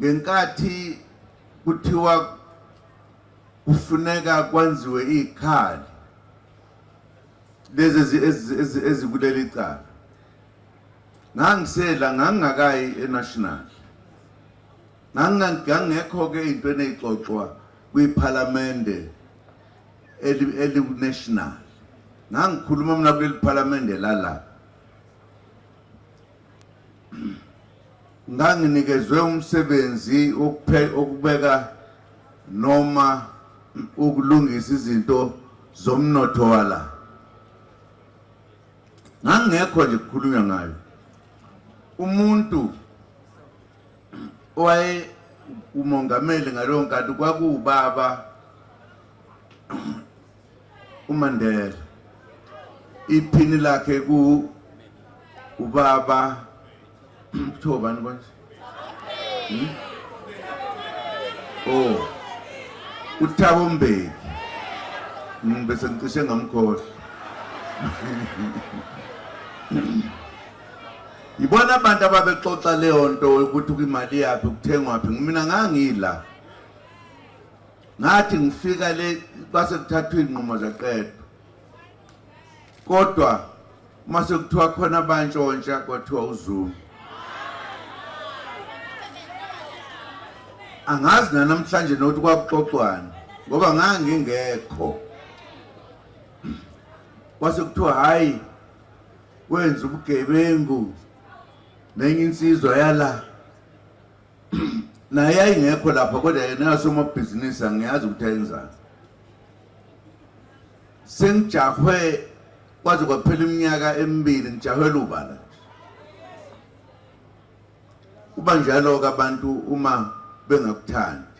ngenkathi kuthiwa kufuneka kwenziwe ikhali lezi ezikuleli cala ngangisela ngangakayi enational ngangekho ke into eneyixoxwa kwiParliamente eli-national ngangikhuluma mina kuleli parliamente lala nganginikezwe umsebenzi okubeka noma ukulungisa izinto zomnotho wala ngangekho nje kukhulunywa ngayo umuntu owaye umongameli ngalowo nkathi kwakuwubaba uMandela iphini lakhe ku ubaba Thobani konje oh uThabo Mbeki bese ngicishe ngamkhohle ibona abantu ababexoxa leyo nto ukuthi kwimali yakhe ukuthengwa phi mina ngangila ngathi ngifika le base kuthathwa inqumo zaqedwa kodwa mase kuthiwa khona abantshontsha kwathiwa uZulu angazi namhlanje nokuthi kwakuxoxwana ngoba ngangingekho kwase kuthiwa hayi wenza ubugebengu nenye insizwa yala naye ayingekho lapha kodwa yena yasomabhizinisi angiyazi ukuthi ayenzani sengijahwe kwaze kwaphela iminyaka emibili ngijahwela ubala kuba njalo ke abantu uma bengakuthandi